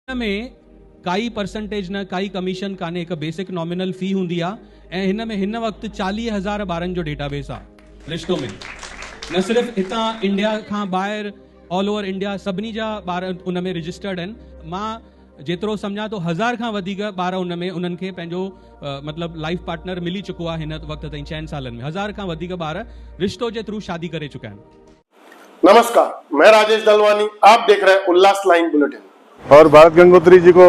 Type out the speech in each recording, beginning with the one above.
में काई परसेंटेज न काई कमीशन काने एक बेसिक नॉमिनल फी हुंदी आ ऐं हिन में हिन वक्त 40,000 ॿारनि जो डेटाबेस आ रिश्तो में। न सिर्फ हितां इंडिया खां ॿाहिरि ऑल ओवर इंडिया सभिनी जा ॿार उन में रजिस्टर्ड आहिनि। मां जेतिरो सम्झां तो 1000 खां वधीक ॿार उन में उन्हनि खे पंहिंजो मतलब लाइफ पार्टनर मिली चुको आहे हिन वक्त ताईं 6 सालनि में। 1000 खां वधीक ॿार रिश्तो जे थ्रू शादी करे चुका आहिनि। नमस्कार, मैं राजेश दलवानी, आप देख रहे हैं उल्लास लाइन बुलेटिन। और भारत गंगोत्री जी को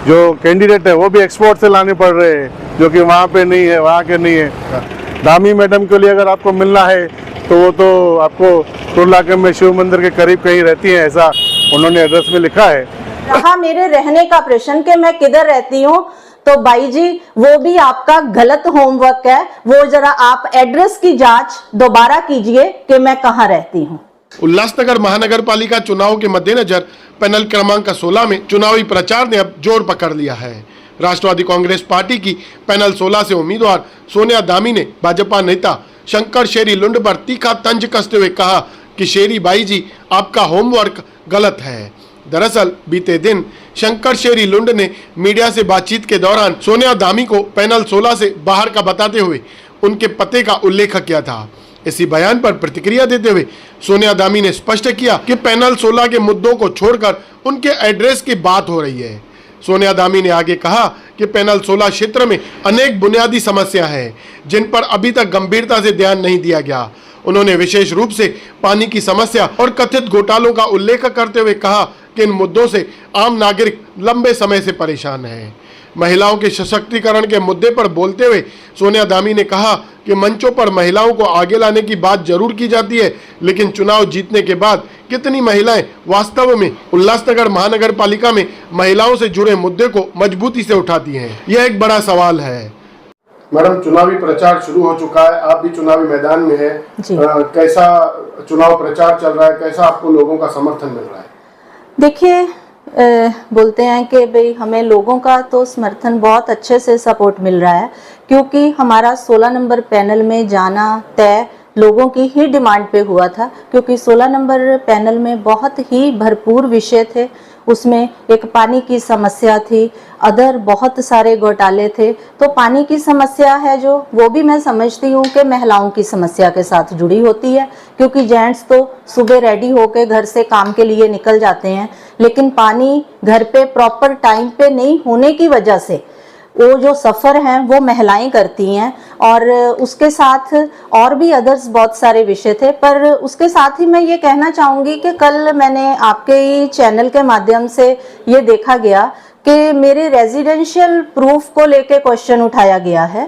जो कैंडिडेट है वो भी एक्सपोर्ट से लाने पड़ रहे हैं, जो कि वहाँ पे नहीं है, वहाँ के नहीं है। दामी मैडम के लिए अगर आपको मिलना है तो वो तो आपको टोलाके में शिव मंदिर के करीब कहीं रहती है, ऐसा उन्होंने एड्रेस में लिखा है। रहा मेरे रहने का प्रश्न कि मैं किधर रहती हूँ, तो भाई जी वो भी आपका गलत होमवर्क है। वो जरा आप एड्रेस की जांच दोबारा कीजिए कि मैं कहाँ रहती हूँ। उल्लासनगर महानगर पालिका चुनाव के मद्देनजर पैनल क्रमांक 16 में चुनावी प्रचार ने अब जोर पकड़ लिया है। राष्ट्रवादी कांग्रेस पार्टी की पैनल 16 से उम्मीदवार सोनिया दामी ने भाजपा नेता शंकर शेरी लुंड पर तीखा तंज कसते हुए कहा कि शेरी बाई जी आपका होमवर्क गलत है। दरअसल बीते दिन शंकर शेरी लुंड ने मीडिया से बातचीत के दौरान सोनिया दामी को पैनल 16 से बाहर का बताते हुए उनके पते का उल्लेख किया था। इसी बयान पर प्रतिक्रिया देते हुए सोनिया दामी ने स्पष्ट किया कि पैनल 16 के मुद्दों को छोड़कर उनके एड्रेस की बात हो रही है। सोनिया दामी ने आगे कहा कि पैनल 16 क्षेत्र में अनेक बुनियादी समस्या हैं जिन पर अभी तक गंभीरता से ध्यान नहीं दिया गया। उन्होंने विशेष रूप से पानी की समस्या और कथित घोटालों का उल्लेख करते हुए कहा कि इन मुद्दों से आम नागरिक लंबे समय से परेशान हैं। महिलाओं के सशक्तिकरण के मुद्दे पर बोलते हुए सोनिया दामी ने कहा कि मंचों पर महिलाओं को आगे लाने की बात जरूर की जाती है, लेकिन चुनाव जीतने के बाद कितनी महिलाएं वास्तव में उल्लासनगर महानगर पालिका में महिलाओं से जुड़े मुद्दे को मजबूती से उठाती हैं, यह एक बड़ा सवाल है। मैडम, चुनावी प्रचार शुरू हो चुका है, आप भी चुनावी मैदान में है, कैसा चुनाव प्रचार चल रहा है, कैसा आपको लोगों का समर्थन मिल रहा है? देखिए, बोलते हैं कि भाई हमें लोगों का तो समर्थन बहुत अच्छे से सपोर्ट मिल रहा है, क्योंकि हमारा 16 नंबर पैनल में जाना तय लोगों की ही डिमांड पे हुआ था, क्योंकि 16 नंबर पैनल में बहुत ही भरपूर विषय थे। उसमें एक पानी की समस्या थी, अदर बहुत सारे घोटाले थे। तो पानी की समस्या है जो, वो भी मैं समझती हूँ कि महिलाओं की समस्या के साथ जुड़ी होती है, क्योंकि जेंट्स तो सुबह रेडी होकर घर से काम के लिए निकल जाते हैं, लेकिन पानी घर पे प्रॉपर टाइम पे नहीं होने की वजह से वो जो सफ़र हैं वो महिलाएं करती हैं। और उसके साथ और भी अदर्स बहुत सारे विषय थे। पर उसके साथ ही मैं ये कहना चाहूँगी कि कल मैंने आपके ही चैनल के माध्यम से ये देखा गया कि मेरे रेजिडेंशियल प्रूफ को लेके क्वेश्चन उठाया गया है।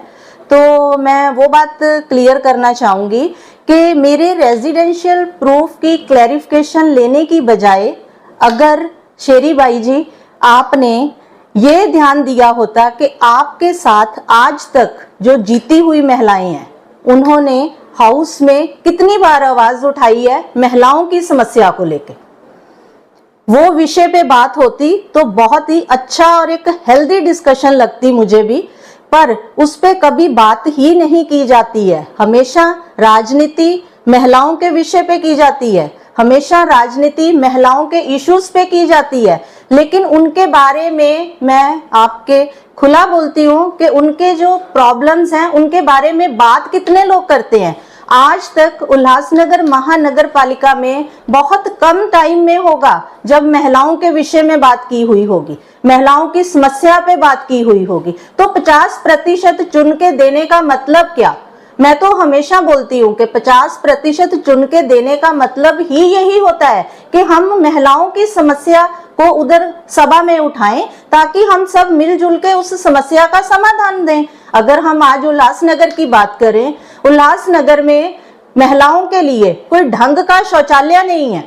तो मैं वो बात क्लियर करना चाहूँगी कि मेरे रेजिडेंशियल प्रूफ की क्लैरिफिकेशन लेने की बजाय अगर शेरी बाई जी आपने ये ध्यान दिया होता कि आपके साथ आज तक जो जीती हुई महिलाएं हैं उन्होंने हाउस में कितनी बार आवाज उठाई है महिलाओं की समस्या को लेकर, वो विषय पे बात होती तो बहुत ही अच्छा और एक हेल्दी डिस्कशन लगती मुझे भी। पर उस पे कभी बात ही नहीं की जाती है। हमेशा राजनीति महिलाओं के विषय पे की जाती है, हमेशा राजनीति महिलाओं के इश्यूज पे की जाती है, लेकिन उनके बारे में मैं आपके खुला बोलती हूँ कि उनके जो प्रॉब्लम्स हैं उनके बारे में बात कितने लोग करते हैं। आज तक उल्लासनगर महानगर पालिका में बहुत कम टाइम में होगा जब महिलाओं के विषय में बात की हुई होगी, महिलाओं की समस्या पे बात की हुई होगी। तो 50% चुन के देने का मतलब क्या? मैं तो हमेशा बोलती हूँ कि 50% चुन के देने का मतलब ही यही होता है कि हम महिलाओं की समस्या को उधर सभा में उठाएं, ताकि हम सब मिलजुल के उस समस्या का समाधान दें। अगर हम आज उल्लासनगर की बात करें, उल्लासनगर में महिलाओं के लिए कोई ढंग का शौचालय नहीं है,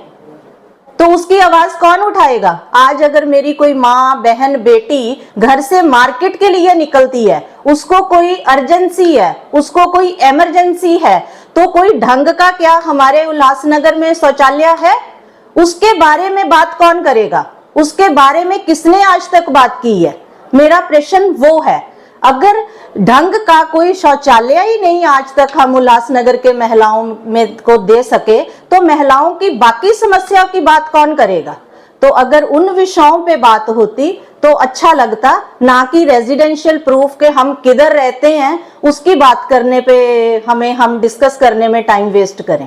तो उसकी आवाज कौन उठाएगा? आज अगर मेरी कोई माँ, बहन, बेटी घर से मार्केट के लिए निकलती है, उसको कोई अर्जेंसी है, उसको कोई इमरजेंसी है, तो कोई ढंग का क्या हमारे उल्लासनगर में शौचालय है? उसके बारे में बात कौन करेगा? उसके बारे में किसने आज तक बात की है? मेरा प्रश्न वो है। अगर ढंग का कोई शौचालय ही नहीं आज तक हम उल्लासनगर के महिलाओं में को दे सके, तो महिलाओं की बाकी समस्याओं की बात कौन करेगा? तो अगर उन विषयों पे बात होती तो अच्छा लगता, ना कि रेजिडेंशियल प्रूफ के हम किधर रहते हैं उसकी बात करने पे हम डिस्कस करने में टाइम वेस्ट करें।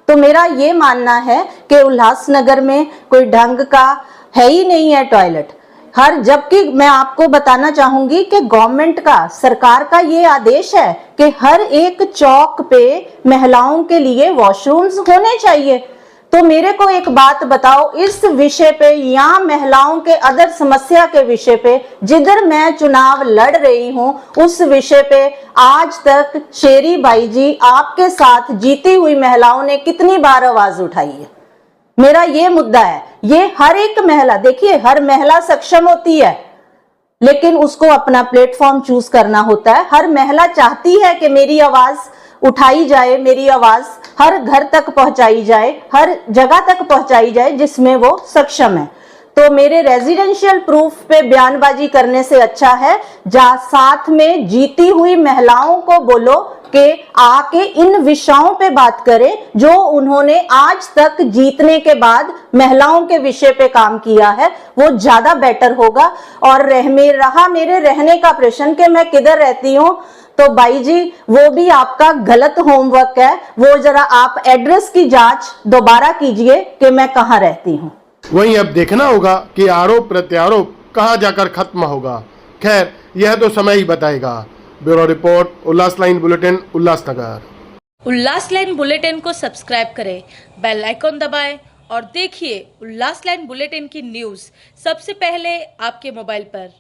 तो मेरा ये मानना है कि उल्लासनगर में कोई ढंग का है ही नहीं है टॉयलेट। जबकि मैं आपको बताना चाहूंगी कि गवर्नमेंट का, सरकार का ये आदेश है कि हर एक चौक पे महिलाओं के लिए वॉशरूम्स होने चाहिए। तो मेरे को एक बात बताओ, इस विषय पे या महिलाओं के अदर समस्या के विषय पे जिधर मैं चुनाव लड़ रही हूं उस विषय पे आज तक शेरी बाई जी आपके साथ जीती हुई महिलाओं ने कितनी बार आवाज उठाई है? मेरा ये मुद्दा है। ये हर एक महिला, देखिए हर महिला सक्षम होती है लेकिन उसको अपना प्लेटफॉर्म चूज करना होता है। हर महिला चाहती है कि मेरी आवाज उठाई जाए, मेरी आवाज हर घर तक पहुंचाई जाए, हर जगह तक पहुंचाई जाए जिसमें वो सक्षम है। तो मेरे रेजिडेंशियल प्रूफ पे बयानबाजी करने से अच्छा है जहां साथ में जीती हुई महिलाओं को बोलो कि आके इन विषयों पे बात करें जो उन्होंने आज तक जीतने के बाद महिलाओं के विषय पे काम किया है, वो ज्यादा बेटर होगा। और रहा मेरे रहने का प्रश्न कि मैं किधर रहती हूँ, तो बाई जी वो भी आपका गलत होमवर्क है। वो जरा आप एड्रेस की जांच दोबारा कीजिए कि मैं कहाँ रहती हूँ। वहीं अब देखना होगा कि आरोप प्रत्यारोप कहां जाकर खत्म होगा। खैर यह तो समय ही बताएगा। ब्यूरो रिपोर्ट, उल्लास लाइन बुलेटिन, उल्लासनगर। उल्लास लाइन बुलेटिन को सब्सक्राइब करें, बेल आइकॉन दबाएं और देखिए उल्लास लाइन बुलेटिन की न्यूज़ सबसे पहले आपके मोबाइल पर।